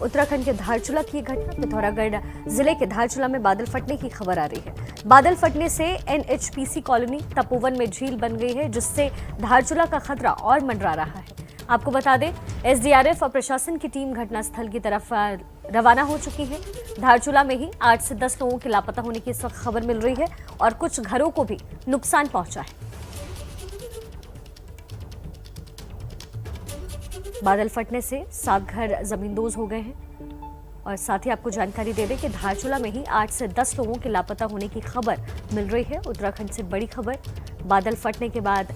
उत्तराखंड के धारचूला की घटना। पिथौरागढ़ जिले के धारचूला में बादल फटने की खबर आ रही है। बादल फटने से एनएचपीसी कॉलोनी तपोवन में झील बन गई है, जिससे धारचूला का खतरा और मंडरा रहा है। आपको बता दें, एसडीआरएफ और प्रशासन की टीम घटनास्थल की तरफ रवाना हो चुकी है। धारचूला में ही 8 से 10 लोगों के लापता होने की इस वक्त खबर मिल रही है और कुछ घरों को भी नुकसान पहुंचा है। बादल फटने से 7 घर जमींदोज हो गए हैं और साथ ही आपको जानकारी दे दें कि धारचूला में ही 8 से 10 लोगों के लापता होने की खबर मिल रही है। उत्तराखंड से बड़ी खबर। बादल फटने के बाद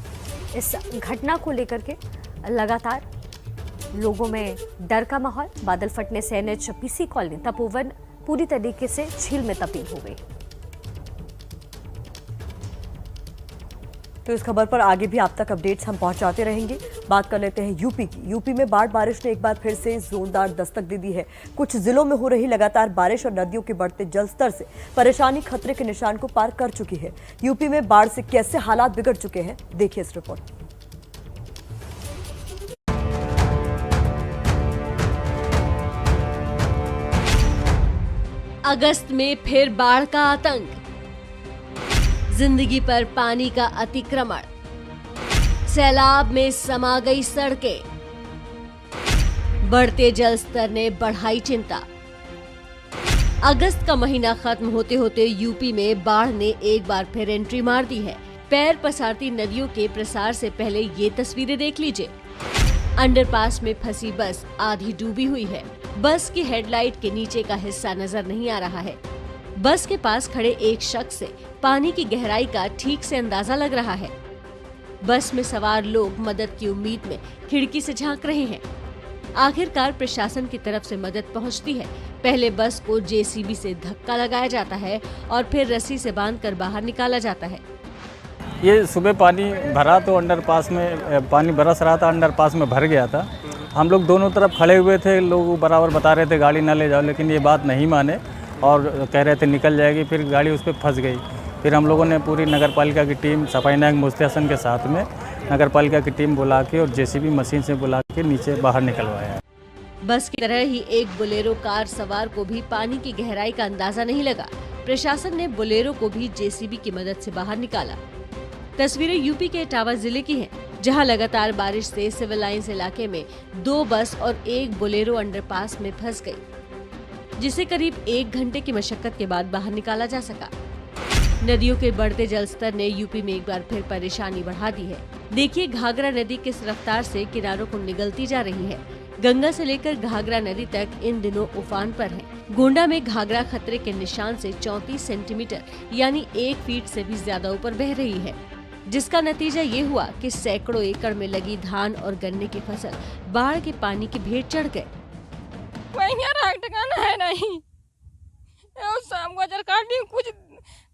इस घटना को लेकर के लगातार लोगों में डर का माहौल। बादल फटने से एनएचपीसी कॉलोनी तपोवन पूरी तरीके से झील में तब्दील हो गई। तो इस खबर पर आगे भी आप तक अपडेट्स हम पहुंचाते रहेंगे। बात कर लेते हैं यूपी की। यूपी में बाढ़ बारिश ने एक बार फिर से जोरदार दस्तक दे दी है। कुछ जिलों में हो रही लगातार बारिश और नदियों के बढ़ते जलस्तर से परेशानी खतरे के निशान को पार कर चुकी है। यूपी में बाढ़ से कैसे हालात बिगड़ चुके हैं, देखिए इस रिपोर्ट। अगस्त में फिर बाढ़ का आतंक, जिंदगी पर पानी का अतिक्रमण, सैलाब में समा गई सड़कें, बढ़ते जल स्तर ने बढ़ाई चिंता। अगस्त का महीना खत्म होते होते यूपी में बाढ़ ने एक बार फिर एंट्री मार दी है। पैर पसारती नदियों के प्रसार से पहले ये तस्वीरें देख लीजिए। अंडरपास में फंसी बस आधी डूबी हुई है। बस की हेडलाइट के नीचे का हिस्सा नजर नहीं आ रहा है। बस के पास खड़े एक शख्स से पानी की गहराई का ठीक से अंदाजा लग रहा है। बस में सवार लोग मदद की उम्मीद में खिड़की से झांक रहे हैं। आखिरकार प्रशासन की तरफ से मदद पहुंचती है। पहले बस को जेसीबी से धक्का लगाया जाता है और फिर रस्सी से बांधकर बाहर निकाला जाता है। ये सुबह पानी भरा तो अंडरपास में पानी बरस रहा था, अंडरपास में भर गया था। हम लोग दोनों तरफ खड़े हुए थे, लोग बराबर बता रहे थे गाड़ी ना ले जाओ, लेकिन ये बात नहीं माने और कह रहे थे निकल जाएगी। फिर गाड़ी उस पर फंस गई। फिर हम लोगों ने पूरी नगर पालिका की टीम, सफाई नायक मुस्तहसन के साथ में नगर पालिका की टीम बुला के और जेसीबी मशीन से बुला के नीचे बाहर निकलवाया। बस की तरह ही एक बोलेरो कार सवार को भी पानी की गहराई का अंदाजा नहीं लगा। प्रशासन ने बोलेरो को भी जेसीबी की मदद से बाहर निकाला। तस्वीरें यूपी के इटावा जिले की हैं, जहां लगातार बारिश से सिविल लाइंस इलाके में 2 बस और 1 बोलेरो अंडरपास में फंस गई, जिसे करीब 1 घंटे की मशक्कत के बाद बाहर निकाला जा सका। नदियों के बढ़ते जलस्तर ने यूपी में एक बार फिर परेशानी बढ़ा दी है। देखिए घाघरा नदी किस रफ्तार से किनारों को निगलती जा रही है। गंगा से लेकर घाघरा नदी तक इन दिनों उफान पर है। गोंडा में घाघरा खतरे के निशान से 34 सेंटीमीटर यानी 1 फीट से भी ज्यादा ऊपर बह रही है, जिसका नतीजा ये हुआ कि सैकड़ों एकड़ में लगी धान और गन्ने की फसल बाढ़ के पानी की भेंट चढ़ गए। ठिकाना है नहीं, शाम को जर काटी कुछ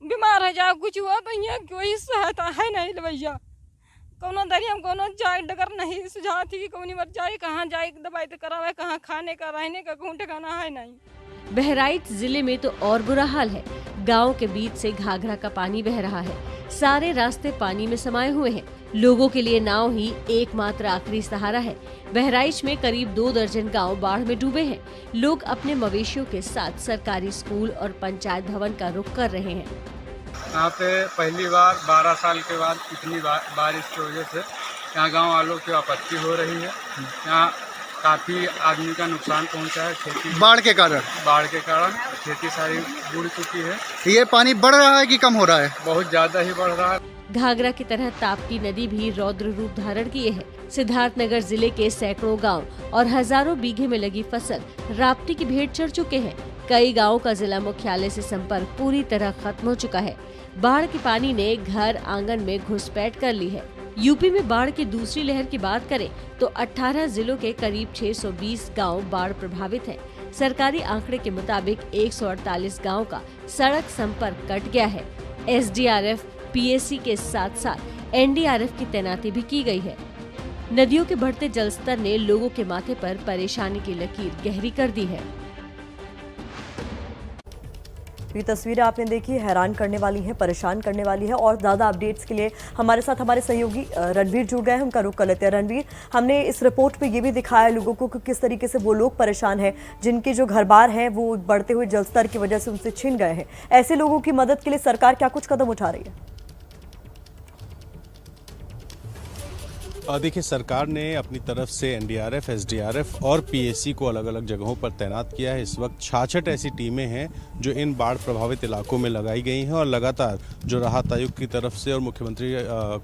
बीमार है जा कुछ हुआ तो यहाँ कोई सहायता है नहीं भैया। कोनो दरिया में कोनो जाए डगर नहीं सुझाव थी कि कौन मर जाए, कहाँ जाए दवाई तो करावे, कहाँ खाने का रहने का कौन ठिकाना है नहीं। बहराइच जिले में तो और बुरा हाल है। गांव के बीच से घाघरा का पानी बह रहा है। सारे रास्ते पानी में समाये हुए हैं। लोगों के लिए नाव ही एकमात्र आखिरी सहारा है। बहराइच में करीब 2 दर्जन गांव बाढ़ में डूबे हैं। लोग अपने मवेशियों के साथ सरकारी स्कूल और पंचायत भवन का रुख कर रहे हैं। यहाँ पे पहली बार 12 साल के बाद इतनी बारिश की वजह से यहाँ गांव वालों की आपत्ति हो रही है। यहाँ काफ़ी आदमी का नुकसान पहुंचा है। खेती बाढ़ के कारण खेती सारी बुड़ चुकी है। ये पानी बढ़ रहा है कि कम हो रहा है? बहुत ज़्यादा ही बढ़ रहा है। घाघरा की तरह ताप्ती नदी भी रौद्र रूप धारण किए है। सिद्धार्थनगर जिले के सैकड़ों गांव और हजारों बीघे में लगी फसल राप्ती की भेंट चढ़ चुके हैं। कई गांवों का जिला मुख्यालय से संपर्क पूरी तरह खत्म हो चुका है। बाढ़ के पानी ने घर आंगन में घुसपैठ कर ली है। यूपी में बाढ़ की दूसरी लहर की बात करें तो 18 जिलों के करीब 620 गांव बाढ़ प्रभावित हैं। सरकारी आंकड़े के मुताबिक 148 गांव का सड़क संपर्क कट गया है। एसडीआरएफ, पीएसी के साथ साथ एनडीआरएफ की तैनाती भी की गई है। नदियों के बढ़ते जलस्तर ने लोगों के माथे पर परेशानी की लकीर गहरी कर दी है। तो ये तस्वीरें आपने देखी, हैरान करने वाली हैं, परेशान करने वाली है। और ज़्यादा अपडेट्स के लिए हमारे साथ हमारे सहयोगी रणवीर जुड़ गए हैं, उनका रुख कर लेते हैं। रणवीर, हमने इस रिपोर्ट में ये भी दिखाया लोगों को कि किस तरीके से वो लोग परेशान हैं जिनके जो घर बार हैं वो बढ़ते हुए जलस्तर की वजह से उनसे छिन गए हैं। ऐसे लोगों की मदद के लिए सरकार क्या कुछ कदम उठा रही है? देखिए, सरकार ने अपनी तरफ से एनडीआरएफ, एसडीआरएफ और पीएसी को अलग अलग जगहों पर तैनात किया है। इस वक्त 66 ऐसी टीमें हैं जो इन बाढ़ प्रभावित इलाकों में लगाई गई हैं और लगातार जो राहत आयुक्त की तरफ से और मुख्यमंत्री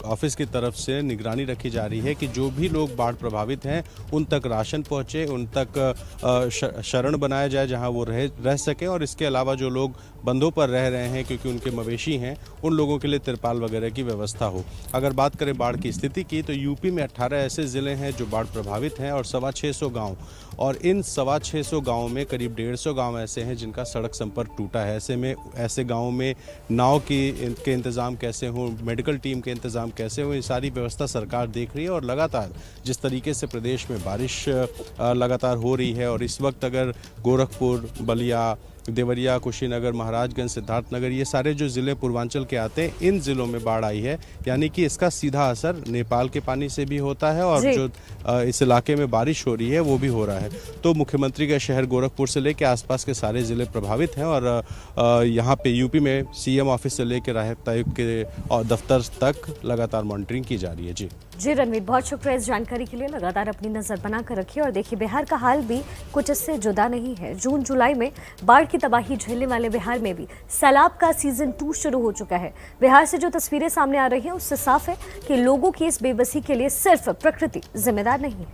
ऑफिस की तरफ से निगरानी रखी जा रही है कि जो भी लोग बाढ़ प्रभावित हैं उन तक राशन पहुंचे, उन तक शरण बनाया जाए जहां वो रह सकें। और इसके अलावा जो लोग बंधों पर रह रहे हैं क्योंकि उनके मवेशी हैं, उन लोगों के लिए तिरपाल वगैरह की व्यवस्था हो। अगर बात करें बाढ़ की स्थिति की तो यूपी में 18 ऐसे ज़िले हैं जो बाढ़ प्रभावित हैं और 625 गांव, और इन 625 गांवों में करीब 150 गांव ऐसे हैं जिनका सड़क संपर्क टूटा है। ऐसे में ऐसे गांवों में नाव के इंतज़ाम कैसे हों, मेडिकल टीम के इंतज़ाम कैसे हों, ये सारी व्यवस्था सरकार देख रही है। और लगातार जिस तरीके से प्रदेश में बारिश लगातार हो रही है और इस वक्त अगर गोरखपुर, बलिया, देवरिया, कुशीनगर, महाराजगंज, सिद्धार्थनगर, ये सारे जो ज़िले पूर्वांचल के आते हैं, इन ज़िलों में बाढ़ आई है, यानी कि इसका सीधा असर नेपाल के पानी से भी होता है और जो इस इलाके में बारिश हो रही है वो भी हो रहा है। तो मुख्यमंत्री का शहर गोरखपुर से लेकर आसपास के सारे ज़िले प्रभावित हैं और यहाँ पे यूपी में सीएम ऑफिस से लेकर राहत आयुक्त के दफ्तर तक लगातार मॉनिटरिंग की जा रही है। जी रणवीर, बहुत शुक्रिया इस जानकारी के लिए। लगातार अपनी नजर बनाकर रखिए। और देखिए, बिहार का हाल भी कुछ इससे जुदा नहीं है। जून जुलाई में बाढ़ की तबाही झेलने वाले बिहार में भी सैलाब का सीजन 2 शुरू हो चुका है। बिहार से जो तस्वीरें सामने आ रही हैं उससे साफ है कि लोगों की इस बेबसी के लिए सिर्फ प्रकृति जिम्मेदार नहीं है।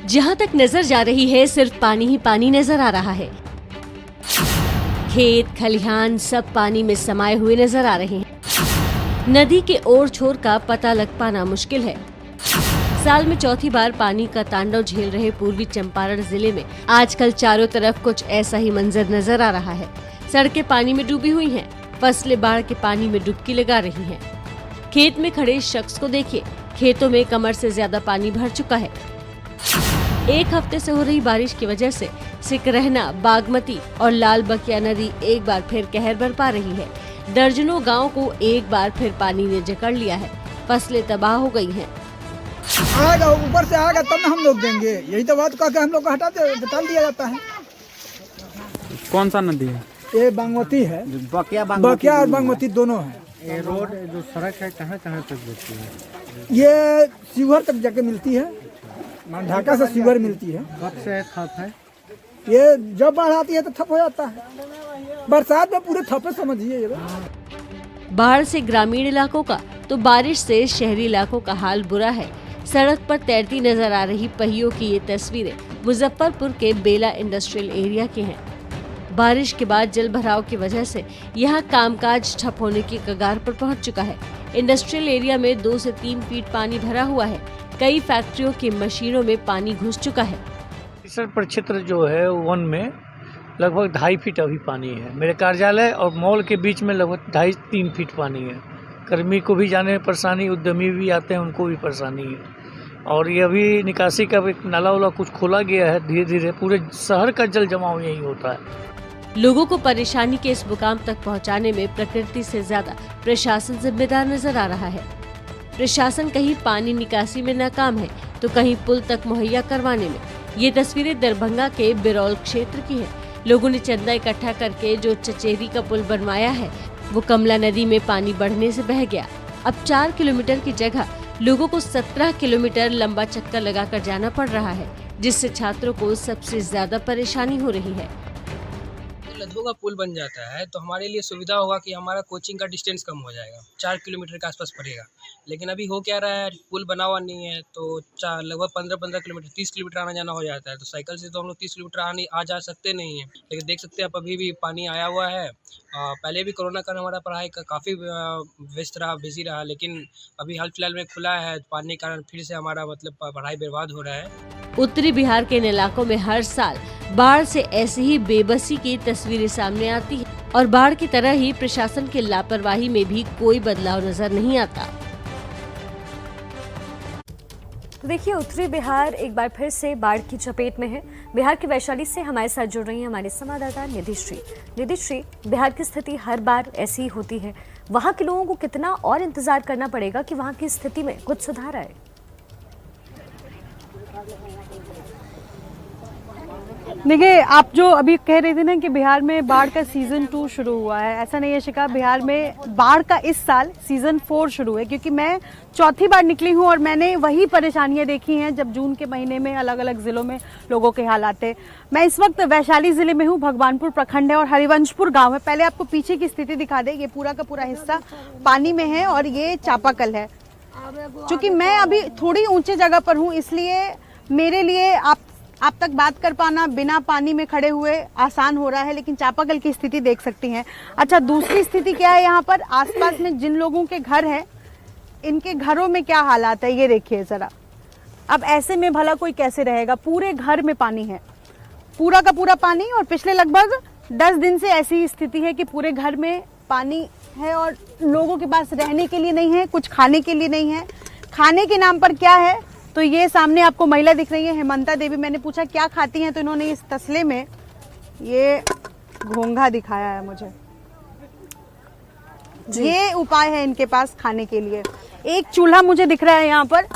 जहां तक नजर जा रही है सिर्फ पानी ही पानी नजर आ रहा है। खेत खलिहान सब पानी में समाये हुए नजर आ रहे हैं। नदी के ओर छोर का पता लग पाना मुश्किल है। साल में चौथी बार पानी का तांडव झेल रहे पूर्वी चंपारण जिले में आजकल चारों तरफ कुछ ऐसा ही मंजर नजर आ रहा है। सड़कें पानी में डूबी हुई हैं, फसलें बाढ़ के पानी में डुबकी लगा रही हैं। खेत में खड़े शख्स को देखिए, खेतों में कमर से ज्यादा पानी भर चुका है। एक हफ्ते से हो रही बारिश की वजह से सिकरहना, बागमती और लाल बकिया नदी एक बार फिर कहर बरपा रही है। दर्जनों गांव को एक बार फिर पानी ने जकड़ लिया है। फसलें तबाह हो गई हैं। आएगा, ऊपर से आएगा तब ना हम लोग देंगे, यही तो बात कहकर हम लोग को हटा दिया जाता है। कौन सा नदी है? ये बागमती है, बकिया और बागमती दोनों है। ये रोड जो सड़क है कहाँ कहाँ तक जाती है? ये शिवर तक जाके मिलती है, ढाका से शिवर मिलती है। कब से ठप है? ये जब बाढ़ आती है तो ठप हो जाता है, बरसात में पूरे ठप समझिए। बाढ़ से ग्रामीण इलाकों का तो बारिश से शहरी इलाकों का हाल बुरा है। सड़क पर तैरती नजर आ रही पहियों की ये तस्वीरें मुजफ्फरपुर के बेला इंडस्ट्रियल एरिया की हैं। बारिश के बाद जल भराव की वजह से यहाँ कामकाज ठप होने की कगार पर पहुँच चुका है। इंडस्ट्रियल एरिया में 2 से 3 फीट पानी भरा हुआ है। कई फैक्ट्रियों की मशीनों में पानी घुस चुका है। क्षेत्र जो है वन में लगभग 2.5 फीट अभी पानी है। मेरे कार्यालय और मॉल के बीच में लगभग 2.5-3 फीट पानी है। कर्मी को भी जाने में परेशानी, उद्यमी भी आते हैं उनको भी परेशानी है। और ये अभी निकासी का एक नाला वाला कुछ खोला गया है, धीरे धीरे पूरे शहर का जल जमाव यही होता है। लोगों को परेशानी के इस मुकाम तक पहुंचाने में प्रकृति से ज्यादा प्रशासन जिम्मेदार नजर आ रहा है। प्रशासन कहीं पानी निकासी में नाकाम है तो कहीं पुल तक मुहैया करवाने में। ये तस्वीरें दरभंगा के बिरौल क्षेत्र की है। लोगों ने चंदा इकट्ठा करके जो चचेरी का पुल बनवाया है वो कमला नदी में पानी बढ़ने से बह गया। अब 4 किलोमीटर की जगह लोगों को 17 किलोमीटर लंबा चक्कर लगाकर जाना पड़ रहा है, जिससे छात्रों को सबसे ज्यादा परेशानी हो रही है। लद्दू का पुल बन जाता है तो हमारे लिए सुविधा होगा कि हमारा कोचिंग का डिस्टेंस कम हो जाएगा, 4 किलोमीटर के आसपास पड़ेगा। लेकिन अभी हो क्या रहा है, पुल बना हुआ नहीं है तो लगभग 15-15 किलोमीटर 30 किलोमीटर आना जाना हो जाता है। तो साइकिल से तो हम लोग 30 किलोमीटर आ जा सकते नहीं हैं। लेकिन देख सकते हैं आप अभी भी पानी आया हुआ है। पहले भी कोरोना का हमारा पढ़ाई का काफ़ी व्यस्त रहा, बिजी रहा, लेकिन अभी हाल फिलहाल में खुला है। पानी के कारण फिर से हमारा पढ़ाई बर्बाद हो रहा है। उत्तरी बिहार के इन इलाकों में हर साल बाढ़ से ऐसी ही बेबसी की तस्वीरें सामने आती है और बाढ़ की तरह ही प्रशासन की लापरवाही में भी कोई बदलाव नजर नहीं आता। तो देखिए, उत्तरी बिहार एक बार फिर से बाढ़ की चपेट में है। बिहार के वैशाली से हमारे साथ जुड़ रही हैं हमारे संवाददाता निधि श्री, बिहार की स्थिति हर बार ऐसी ही होती है। वहां के लोगों को कितना और इंतजार करना पड़ेगा कि वहां की स्थिति में कुछ सुधार आए? देखिए, आप जो अभी कह रहे थे ना कि बिहार में बाढ़ का सीजन 2 शुरू हुआ है, ऐसा नहीं है शिखा। बिहार में बाढ़ का इस साल सीजन 4 शुरू है, क्योंकि मैं चौथी बार निकली हूँ और मैंने वही परेशानियां देखी हैं जब जून के महीने में अलग अलग जिलों में लोगों के हालात थे। मैं इस वक्त वैशाली जिले में हूँ, भगवानपुर प्रखंड है और हरिवंशपुर गाँव है। पहले आपको पीछे की स्थिति दिखा दे। ये पूरा का पूरा हिस्सा पानी में है और ये चापाकल है। चूंकि मैं अभी थोड़ी ऊंचे जगह पर हूँ, इसलिए मेरे लिए आप तक बात कर पाना बिना पानी में खड़े हुए आसान हो रहा है, लेकिन चापाकल की स्थिति देख सकती हैं। अच्छा, दूसरी स्थिति क्या है यहाँ पर? आसपास में जिन लोगों के घर हैं, इनके घरों में क्या हालात है ये देखिए जरा। अब ऐसे में भला कोई कैसे रहेगा? पूरे घर में पानी है, पूरा का पूरा पानी। और पिछले लगभग 10 दिन से ऐसी स्थिति है कि पूरे घर में पानी है और लोगों के पास रहने के लिए नहीं है, कुछ खाने के लिए नहीं है। खाने के नाम पर क्या है? तो ये सामने आपको महिला दिख रही है, हेमंता देवी। मैंने पूछा क्या खाती हैं, तो इन्होंने इस तसले में ये घोंघा दिखाया है मुझे। ये उपाय है इनके पास खाने के लिए। एक चूल्हा मुझे दिख रहा है यहाँ पर।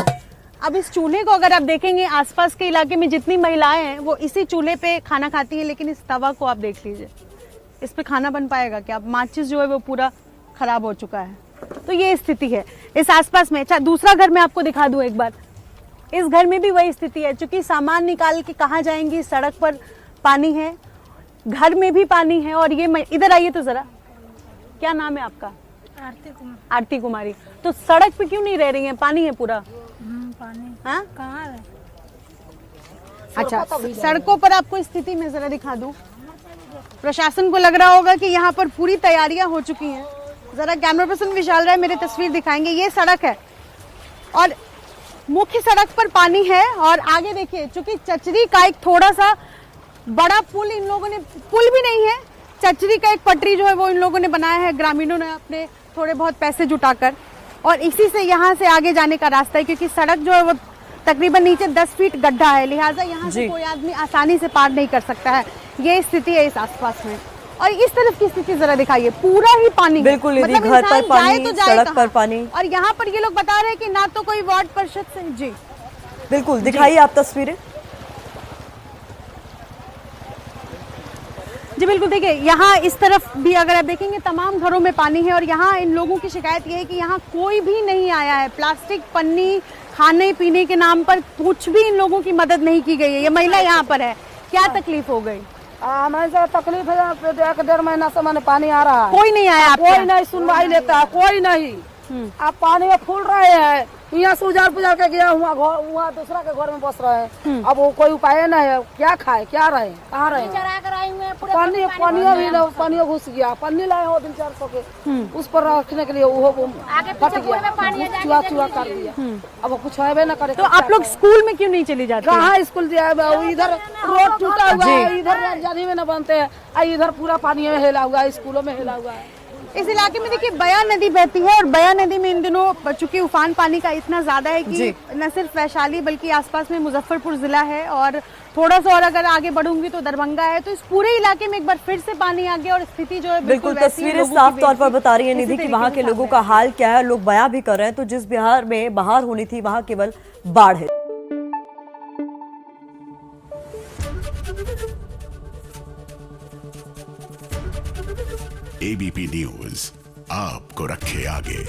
अब इस चूल्हे को अगर आप देखेंगे, आसपास के इलाके में जितनी महिलाएं हैं वो इसी चूल्हे पे खाना खाती हैं, लेकिन इस तवा को आप देख लीजिए, इस पे खाना बन पाएगा क्या? माचिस जो है वो पूरा खराब हो चुका है। तो ये स्थिति है इस आसपास में। अच्छा, दूसरा घर मैं आपको दिखा दूं एक बार। इस घर में भी वही स्थिति है, क्योंकि सामान निकाल के कहाँ जाएंगी, सड़क पर पानी है, घर में भी पानी है। और ये इधर आइए तो जरा, क्या नाम है आपका? आरती कुमारी। तो सड़क पे क्यों नहीं रह रही हैं? पानी है पूरा। पानी हाँ, कहाँ है? अच्छा, सड़कों पर आपको स्थिति में जरा दिखा दूं। प्रशासन को लग रहा होगा कि यहाँ पर पूरी तैयारियां हो चुकी हैं। जरा कैमरा पर्सन विशाल राय मेरे तस्वीर दिखाएंगे। ये सड़क है और मुख्य सड़क पर पानी है। और आगे देखिए, चूंकि चचरी का एक थोड़ा सा बड़ा पुल इन लोगों ने, पुल भी नहीं है, चचरी का एक पटरी जो है वो इन लोगों ने बनाया है, ग्रामीणों ने अपने थोड़े बहुत पैसे जुटाकर। और इसी से यहाँ से आगे जाने का रास्ता है, क्योंकि सड़क जो है वो तकरीबन नीचे 10 फीट गड्ढा है, लिहाजा यहाँ से कोई आदमी आसानी से पार नहीं कर सकता है। ये स्थिति है इस आसपास में। और इस तरफ की स्थिति जरा दिखाइए, पूरा ही पानी। बिल्कुल, मतलब घर पर पानी, सड़क पर पानी। और यहाँ पर ये लोग बता रहे हैं कि ना तो कोई वार्ड परिषद से। जी बिल्कुल, दिखाइए आप तस्वीरें। जी बिल्कुल, देखिए यहाँ इस तरफ भी अगर आप देखेंगे तमाम घरों में पानी है। और यहाँ इन लोगों की शिकायत ये है कि यहाँ कोई भी नहीं आया है। प्लास्टिक, पन्नी, खाने पीने के नाम पर कुछ भी इन लोगों की मदद नहीं की गई है। ये महिला यहाँ पर है, क्या तकलीफ हो गई? हमें से तकलीफ है, 1-1.5 महीना से मैंने पानी आ रहा है, कोई नहीं आया, कोई नहीं सुनवाई लेता है, कोई नहीं। आप पानी में फूल रहे हैं, यहाँ से उजाड़ पुजाड़ के गया हुआ, वहाँ दूसरा के घर में बस रहे हैं। अब वो कोई उपाय नहीं है, क्या खाए, क्या रहे, कहाँ रहे? पानी घुस गया, पन्नी लाए हो 300-400 के, उस पर रखने के लिए वो फट गया, चुआ कर दिया। अब कुछ है ना करे। तो आप लोग स्कूल में क्यों नहीं चली जाती? कहाँ स्कूल दिया? इधर रोड टूटा हुआ है, इधर जाने में न बनते हैं, इधर पूरा पानी में हिला हुआ है, स्कूलों में हिला हुआ है। इस इलाके में देखिए बया नदी बहती है और बया नदी में इन दिनों चूंकि उफान पानी का इतना ज्यादा है कि न सिर्फ वैशाली बल्कि आसपास में मुजफ्फरपुर जिला है और थोड़ा सा और अगर आगे बढ़ूंगी तो दरभंगा है। तो इस पूरे इलाके में एक बार फिर से पानी आ गया और स्थिति जो है बिल्कुल तस्वीरें साफ तौर पर बता रही है निधि कि वहाँ के लोगों का हाल क्या है। लोग बयां भी कर रहे हैं। तो जिस बिहार में बहार होनी थी वहाँ केवल बाढ़ है। एबीपी न्यूज आपको रखे आगे।